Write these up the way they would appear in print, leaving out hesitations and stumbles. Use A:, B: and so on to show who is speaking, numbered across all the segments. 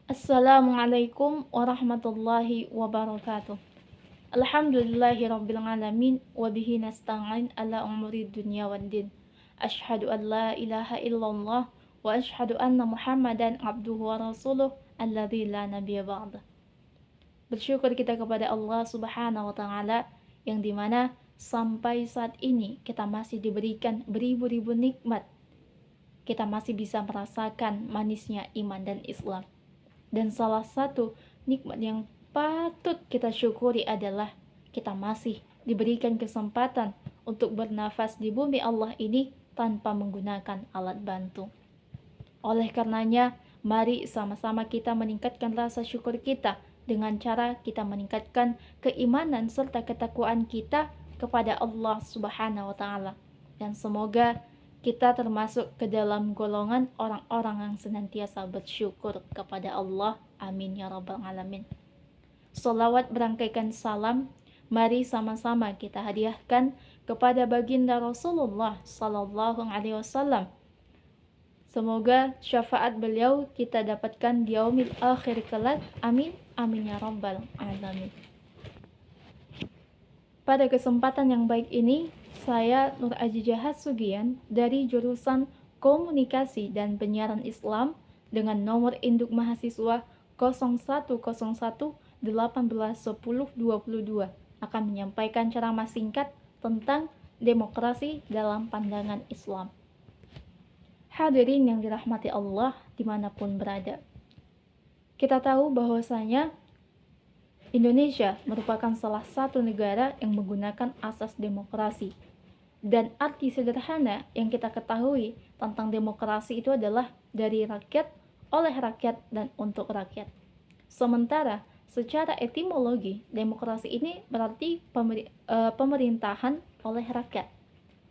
A: Assalamualaikum warahmatullahi wabarakatuh. Alhamdulillahirabbil alamin wa bihi nasta'in ala umuri dunya waddin. Asyhadu an la ilaha illallah wa asyhadu anna Muhammadan abduhu wa rasuluh alladzi la nabiyya ba'da. Bersyukur kita kepada Allah Subhanahu wa taala yang dimana sampai saat ini kita masih diberikan beribu-ribu nikmat. Kita masih bisa merasakan manisnya iman dan Islam. Dan salah satu nikmat yang patut kita syukuri adalah kita masih diberikan kesempatan untuk bernafas di bumi Allah ini tanpa menggunakan alat bantu. Oleh karenanya, mari sama-sama kita meningkatkan rasa syukur kita dengan cara kita meningkatkan keimanan serta ketakwaan kita kepada Allah Subhanahu wa taala. Dan semoga kita termasuk ke dalam golongan orang-orang yang senantiasa bersyukur kepada Allah. Amin ya rabbal alamin. Sholawat berangkaikan salam, mari sama-sama kita hadiahkan kepada baginda Rasulullah Sallallahu Alaihi Wasallam. Semoga syafaat beliau kita dapatkan di yaumil akhir kelak. Amin, amin ya rabbal alamin. Pada kesempatan yang baik ini, saya Nur Azizah Sugian dari jurusan Komunikasi dan Penyiaran Islam dengan nomor induk mahasiswa 0111181022 akan menyampaikan ceramah singkat tentang demokrasi dalam pandangan Islam. Hadirin yang dirahmati Allah dimanapun berada. Kita tahu bahwasanya Indonesia merupakan salah satu negara yang menggunakan asas demokrasi. Dan arti sederhana yang kita ketahui tentang demokrasi itu adalah dari rakyat, oleh rakyat, dan untuk rakyat. Sementara secara etimologi, demokrasi ini berarti pemerintahan oleh rakyat.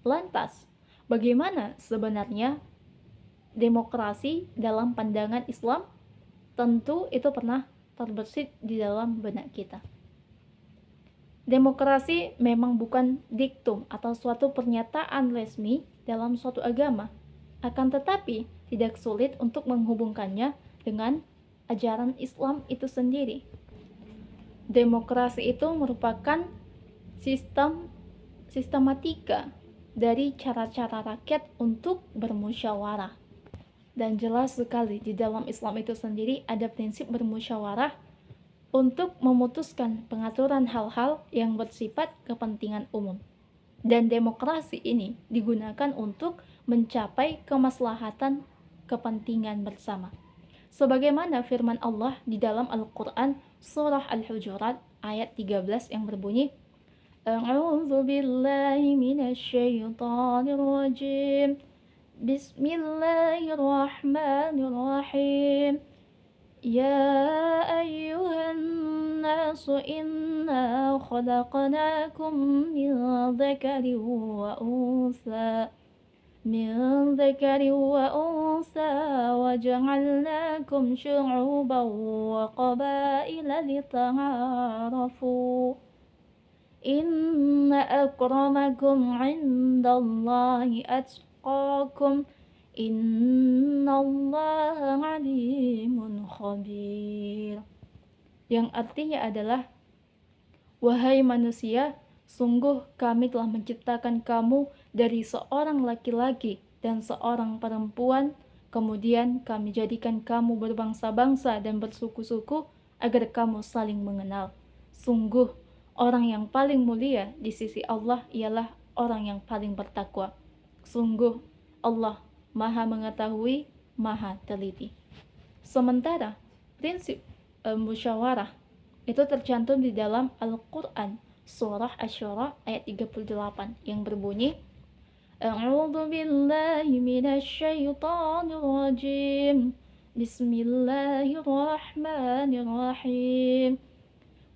A: Lantas, bagaimana sebenarnya demokrasi dalam pandangan Islam? Tentu itu pernah terbersit di dalam benak kita. Demokrasi memang bukan diktum atau suatu pernyataan resmi dalam suatu agama, akan tetapi tidak sulit untuk menghubungkannya dengan ajaran Islam itu sendiri. Demokrasi itu merupakan sistematika dari cara-cara rakyat untuk bermusyawarah. Dan jelas sekali di dalam Islam itu sendiri ada prinsip bermusyawarah untuk memutuskan pengaturan hal-hal yang bersifat kepentingan umum. Dan demokrasi ini digunakan untuk mencapai kemaslahatan kepentingan bersama. Sebagaimana firman Allah di dalam Al-Quran surah Al-Hujurat ayat 13 yang berbunyi, A'udzu billahi minasyaitonir rajim. Bismillahirrahmanirrahim. Ya ayyuhan nasu inna khalaqnakum min dzakarin wa untha wa ja'alnakum syu'uban wa qabaila lita'arafu. Inna akramakum 'indallahi atqakum. Innallaha alimun khabir. Yang artinya adalah, wahai manusia, sungguh kami telah menciptakan kamu dari seorang laki-laki dan seorang perempuan, kemudian kami jadikan kamu berbangsa-bangsa dan bersuku-suku agar kamu saling mengenal. Sungguh orang yang paling mulia di sisi Allah ialah orang yang paling bertakwa. Sungguh Allah Maha mengetahui, Maha teliti. Sementara prinsip musyawarah itu tercantum di dalam Al-Quran surah Asy-Syura ayat 38 yang berbunyi, A'udzu billahi minasyaitonir rajim. Bismillahirrahmanirrahim.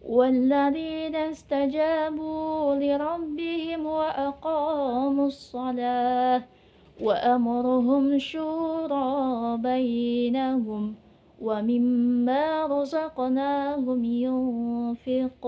A: Walladzina istajabu lirabbihim wa aqamus shalah wa amruhum syura bainahum wa mimma razaqnahum yunfiqun.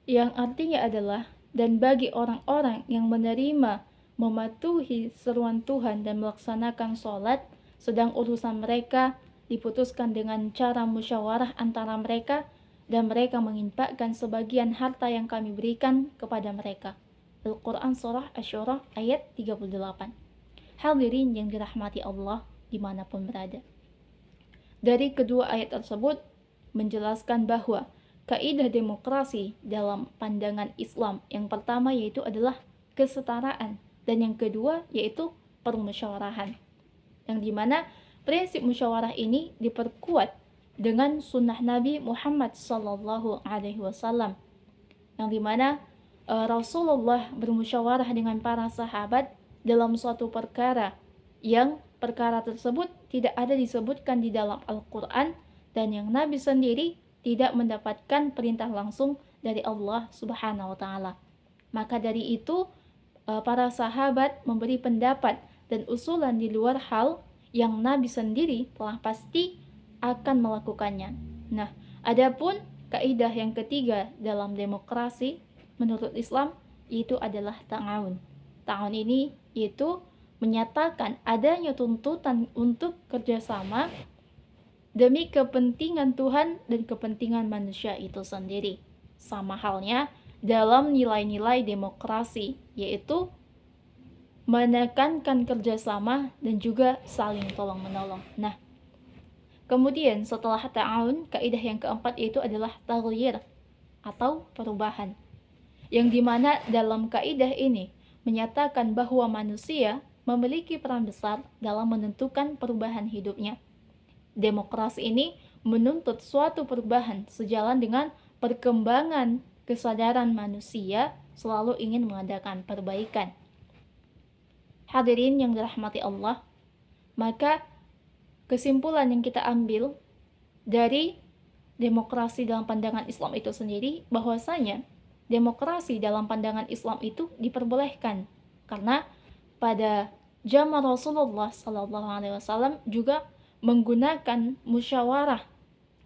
A: Yang artinya adalah, dan bagi orang-orang yang menerima, mematuhi seruan Tuhan dan melaksanakan sholat, sedang urusan mereka diputuskan dengan cara musyawarah antara mereka, dan mereka menginfakkan sebagian harta yang kami berikan kepada mereka. Al-Quran Surah Asy-Syura ayat 38. Hadirin yang dirahmati Allah dimanapun berada. Dari kedua ayat tersebut menjelaskan bahwa kaidah demokrasi dalam pandangan Islam yang pertama yaitu adalah kesetaraan, dan yang kedua yaitu permusyawarahan, yang dimana prinsip musyawarah ini diperkuat dengan sunnah Nabi Muhammad Sallallahu Alaihi Wasallam, yang dimana Rasulullah bermusyawarah dengan para sahabat dalam suatu perkara yang perkara tersebut tidak ada disebutkan di dalam Al-Quran, dan yang Nabi sendiri tidak mendapatkan perintah langsung dari Allah Subhanahu wa Ta'ala. Maka dari itu para sahabat memberi pendapat dan usulan di luar hal yang Nabi sendiri telah pasti akan melakukannya. Nah, adapun kaidah yang ketiga dalam demokrasi menurut Islam itu adalah ta'awun. Ta'awun ini yaitu menyatakan adanya tuntutan untuk kerjasama demi kepentingan Tuhan dan kepentingan manusia itu sendiri. Sama halnya dalam nilai-nilai demokrasi, yaitu menekankan kerjasama dan juga saling tolong-menolong. Nah, kemudian setelah ta'awun, kaidah yang keempat yaitu adalah taghyir atau perubahan, yang dimana dalam kaidah ini menyatakan bahwa manusia memiliki peran besar dalam menentukan perubahan hidupnya. Demokrasi ini menuntut suatu perubahan sejalan dengan perkembangan kesadaran manusia selalu ingin mengadakan perbaikan. Hadirin yang dirahmati Allah, maka kesimpulan yang kita ambil dari demokrasi dalam pandangan Islam itu sendiri bahwasanya demokrasi dalam pandangan Islam itu diperbolehkan karena pada zaman Rasulullah SAW juga menggunakan musyawarah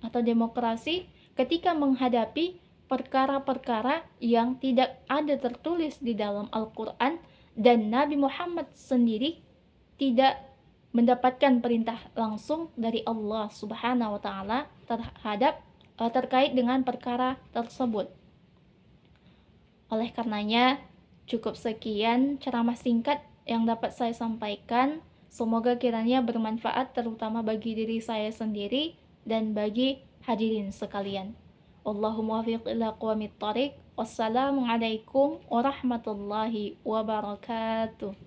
A: atau demokrasi ketika menghadapi perkara-perkara yang tidak ada tertulis di dalam Al-Quran, dan Nabi Muhammad sendiri tidak mendapatkan perintah langsung dari Allah Subhanahu wa Ta'ala terkait dengan perkara tersebut. Oleh karenanya, cukup sekian ceramah singkat yang dapat saya sampaikan. Semoga kiranya bermanfaat terutama bagi diri saya sendiri dan bagi hadirin sekalian. Allahumma waffiq ila aqwamit thariq. Wassalamualaikum warahmatullahi wabarakatuh.